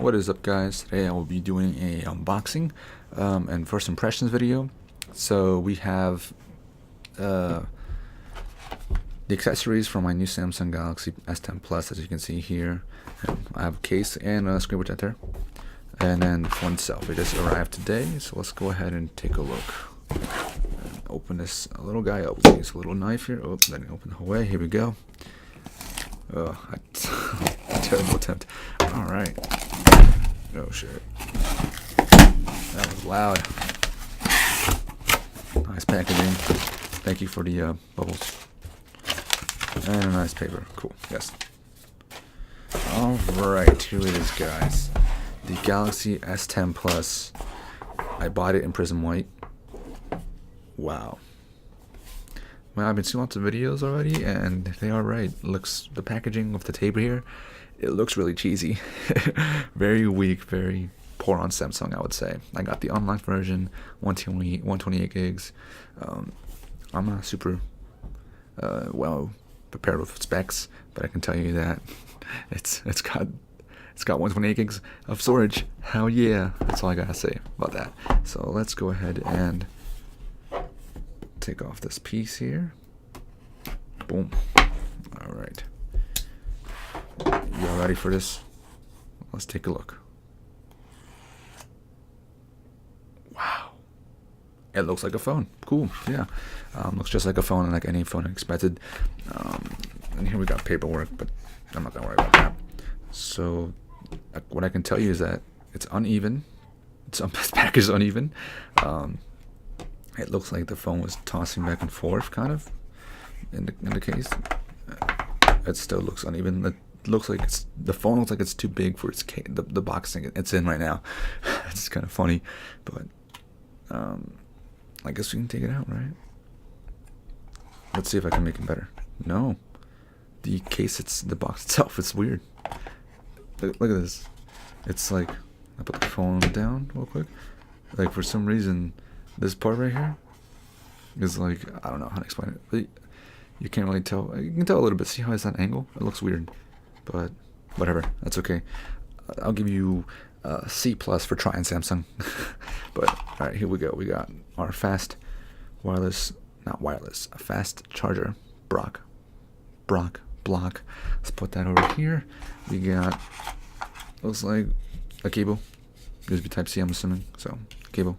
What is up, guys? Today I will be doing a unboxing and first impressions video. So we have the accessories for my new Samsung Galaxy S10 Plus, as you can see here. I have a case and a screen protector, and then the phone itself. It just arrived today, so let's go ahead and take a look. And open this little guy up. We use a little knife here. Oh, let me open the whole way. Here we go. Oh, terrible attempt. All right. Oh shit. That was loud. Nice packaging. Thank you for the bubbles. And a nice paper. Cool. Yes. Alright, here it is, guys. The Galaxy S10 Plus. I bought it in Prism White. Wow. Well, I've been seeing lots of videos already, and they are right. Looks, the packaging of the tape here, it looks really cheesy. Very weak, very poor on Samsung, I would say. I got the unlocked version, 128 gigs. I'm not super well prepared with specs, but I can tell you that it's got 128 gigs of storage. Hell yeah! That's all I gotta say about that. So let's go ahead and take off this piece here. Boom. All right. You all ready for this? Let's take a look. Wow. It looks like a phone. Cool. Yeah. Looks just like a phone, like any phone expected. And here we got paperwork, but I'm not gonna worry about that. So what I can tell you is that it's uneven. This package is uneven. It looks like the phone was tossing back and forth, kind of, in the case. It still looks uneven. It looks like the phone looks like it's too big for its case, the box thing it's in right now. It's kind of funny, but I guess we can take it out, right? Let's see if I can make it better. No, the case, it's the box itself. It's weird. Look at this. It's like, I put the phone down real quick. Like, for some reason, this part right here is like, I don't know how to explain it, but you can't really tell. You can tell a little bit. See how it's that angle? It looks weird, but whatever. That's okay. I'll give you C+ for trying, Samsung. But all right, here we go. We got our fast wireless, not wireless, a fast charger, block. Let's put that over here. We got, looks like a cable, USB Type-C, I'm assuming. So cable.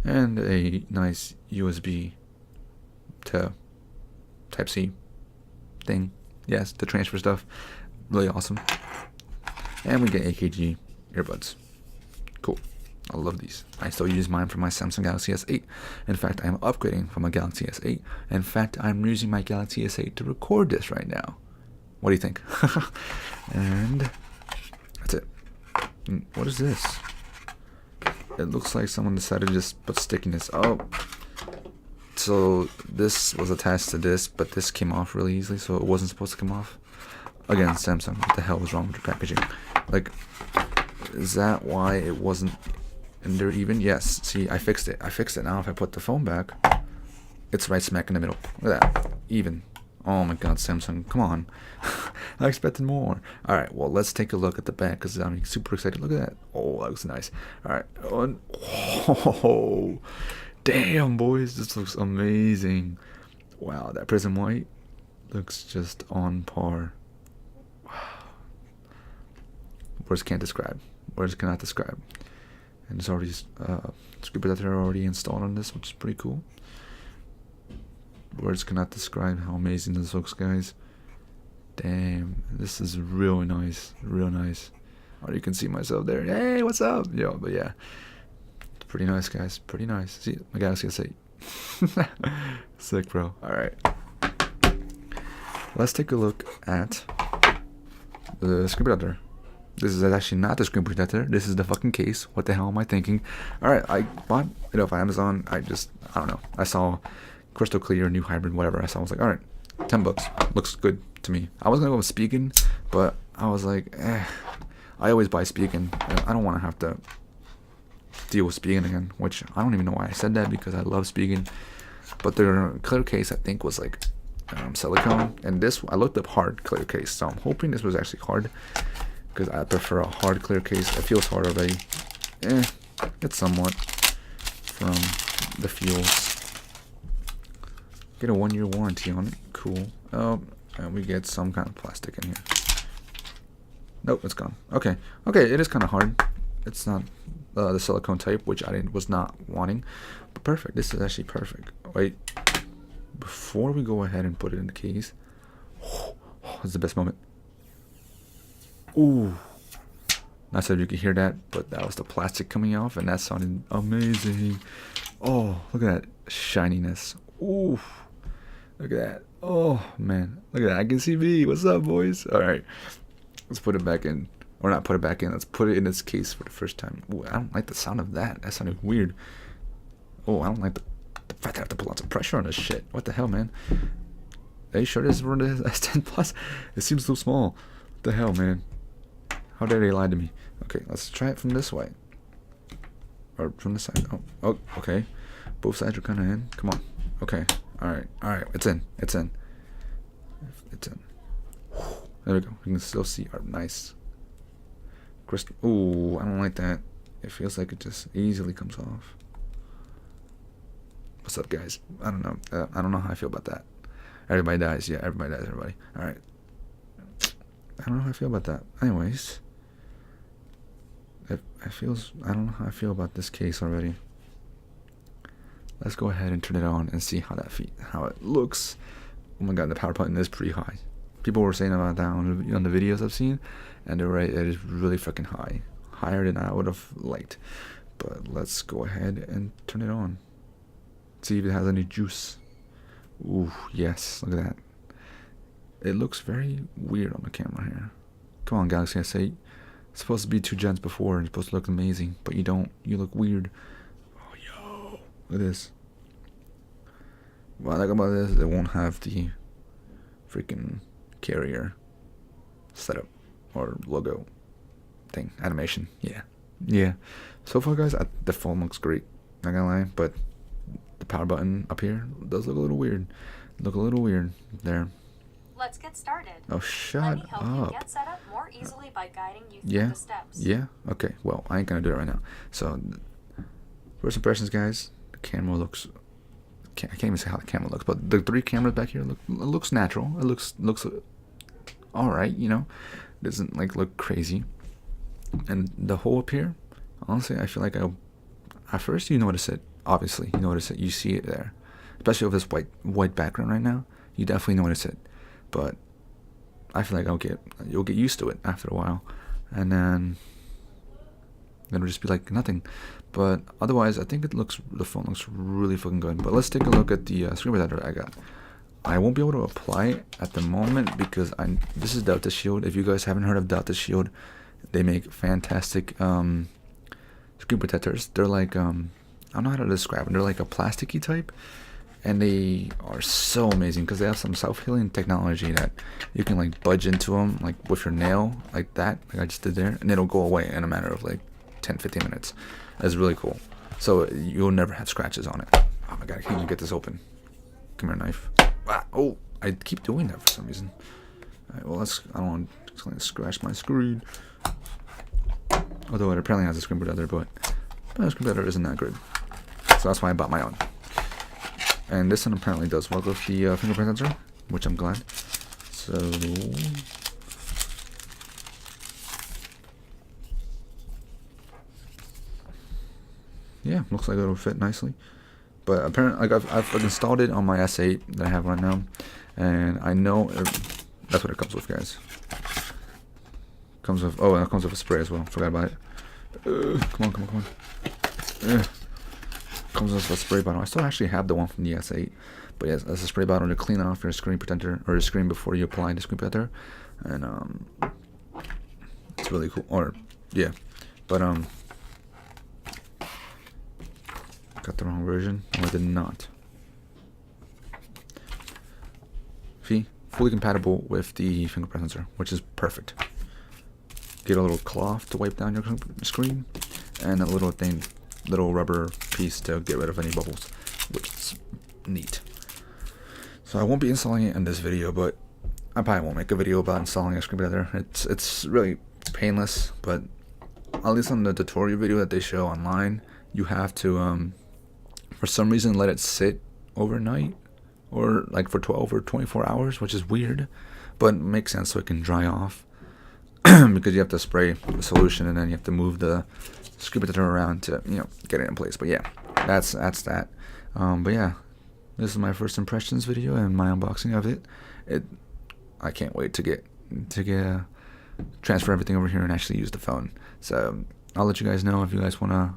And a nice USB to Type-C thing. Yes, to transfer stuff. Really awesome. And we get AKG earbuds. Cool. I love these. I still use mine for my Samsung Galaxy S8. In fact, I'm upgrading from a Galaxy S8. In fact, I'm using my Galaxy S8 to record this right now. What do you think? And that's it. And what is this? It looks like someone decided to just put stickiness. Oh, so this was attached to this, but this came off really easily, so it wasn't supposed to come off. Again, Samsung, what the hell was wrong with your packaging? Like, is that why it wasn't in there even? Yes, see, I fixed it. Now if I put the phone back, it's right smack in the middle. Look at that, even. Oh my god, Samsung, come on. I expected more. Alright, well, let's take a look at the back, because I'm super excited. Look at that. Oh, that looks nice. Alright. Oh, damn, boys. This looks amazing. Wow, that Prism White looks just on par. Wow. Words can't describe. Words cannot describe. And it's already, screen protector already installed on this, which is pretty cool. Words cannot describe how amazing this looks, guys. Damn, this is real nice, real nice. Oh, you can see myself there. Hey, what's up? Yo, but yeah, it's pretty nice, guys. Pretty nice. See, my Galaxy S8. Sick, bro. All right, let's take a look at the screen protector. This is actually not the screen protector. This is the fucking case. What the hell am I thinking? All right, I bought it off Amazon. I don't know. I saw crystal clear, new hybrid, whatever. I was like, all right, $10 looks good to me. I was gonna go with Spigen, but I was like, I always buy Spigen. I don't want to have to deal with Spigen again, which I don't even know why I said that, because I love Spigen. But their clear case, I think, was like silicone, and this, I looked up hard clear case, so I'm hoping this was actually hard. because I prefer a hard clear case. It feels hard already. It's somewhat from the fuels. Get a 1-year warranty on it. Cool. And we get some kind of plastic in here. Nope, it's gone. Okay, it is kind of hard. It's not the silicone type, which I was not wanting, but perfect. This is actually perfect. Wait, before we go ahead and put it in the case, this is the best moment. Ooh, not sure if you could hear that, but that was the plastic coming off, and that sounded amazing. Oh, look at that shininess. Ooh, look at that. Oh man, look at that. I can see me. What's up, boys? All right, let's put it back in. Or not put it back in. Let's put it in its case for the first time. Ooh, I don't like the sound of that. That sounded weird. Oh, I don't like the fact that I have to put lots of pressure on this shit. What the hell, man? Are you sure this is for the S10 Plus? It seems so small. What the hell, man? How dare they lie to me? Okay, let's try it from this way. Or from this side. Oh, okay. Both sides are kind of in. Come on. Okay. All right. It's in. There we go. You can still see our nice crystal. Ooh, I don't like that. It feels like it just easily comes off. What's up, guys? I don't know. I don't know how I feel about that. Everybody dies. Yeah, everybody dies. Everybody. All right. I don't know how I feel about that. Anyways, I don't know how I feel about this case already. Let's go ahead and turn it on and see how it looks. Oh my god, the power button is pretty high. People were saying about that on the videos I've seen, and they're right. It is really fucking high, higher than I would have liked. But let's go ahead and turn it on. See if it has any juice. Ooh, yes, look at that. It looks very weird on the camera here. Come on, Galaxy S8. It's supposed to be 2 gens before and it's supposed to look amazing, but you don't. You look weird. Oh, yo. Look at this. What I like about this is it won't have the freaking carrier setup or logo thing. Animation. Yeah. So far, guys, the phone looks great. Not gonna lie, but the power button up here does look a little weird. There. Let's get started. Oh, shut Let me help up. you get set up more easily by guiding you through the steps. Yeah. Okay. Well, I ain't gonna do it right now. So, first impressions, guys. The camera looks. I can't even say how the camera looks, but the 3 cameras back here looks natural. It looks all right. You know, it doesn't like look crazy. And the hole up here, honestly, I feel like at first you notice it. Obviously, you notice it. You see it there, especially with this white background right now. You definitely notice it. But I feel like you'll get used to it after a while, and then it'll just be like nothing. But otherwise, I think the phone looks really fucking good. But let's take a look at the screen protector I got. I won't be able to apply it at the moment because this is Delta Shield. If you guys haven't heard of Delta Shield, they make fantastic screen protectors. They're like I don't know how to describe them. They're like a plasticky type. And they are so amazing because they have some self-healing technology that you can like budge into them like with your nail like that, like I just did there, and it'll go away in a matter of like 10-15 minutes. That's really cool. So you'll never have scratches on it. Oh my god, I can't even get this open. Come here, knife. Ah, oh, I keep doing that for some reason. Alright, well, I don't want to scratch my screen. Although it apparently has a screen protector, but the screen protector isn't that good. So that's why I bought my own. And this one apparently does work with the fingerprint sensor, which I'm glad. So yeah, looks like it'll fit nicely. But apparently, like I've installed it on my S8 that I have right now, and I know that's what it comes with, guys. Comes with it comes with a spray as well. Forgot about it. Come on. Comes with a spray bottle. I still actually have the one from the S8, but yes, that's a spray bottle to clean off your screen protector or your screen before you apply the screen protector, and it's really cool. Or yeah, but got the wrong version. No, I did not. See, fully compatible with the fingerprint sensor, which is perfect. Get a little cloth to wipe down your screen, and a little rubber piece to get rid of any bubbles, which is neat. So I won't be installing it in this video, but I probably won't make a video about installing a screen protector. It's really painless, but at least on the tutorial video that they show online, you have to for some reason let it sit overnight, or like for 12 or 24 hours, which is weird, but makes sense, so it can dry off. Because you have to spray the solution and then you have to move the screw protector around to, you know, get it in place. But yeah, that's that. But yeah, this is my first impressions video and my unboxing of it. I can't wait to get transfer everything over here and actually use the phone. So I'll let you guys know if you guys want an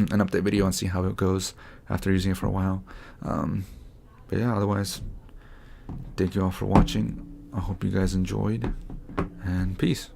update video and see how it goes after using it for a while. But yeah, otherwise, thank you all for watching. I hope you guys enjoyed, and peace.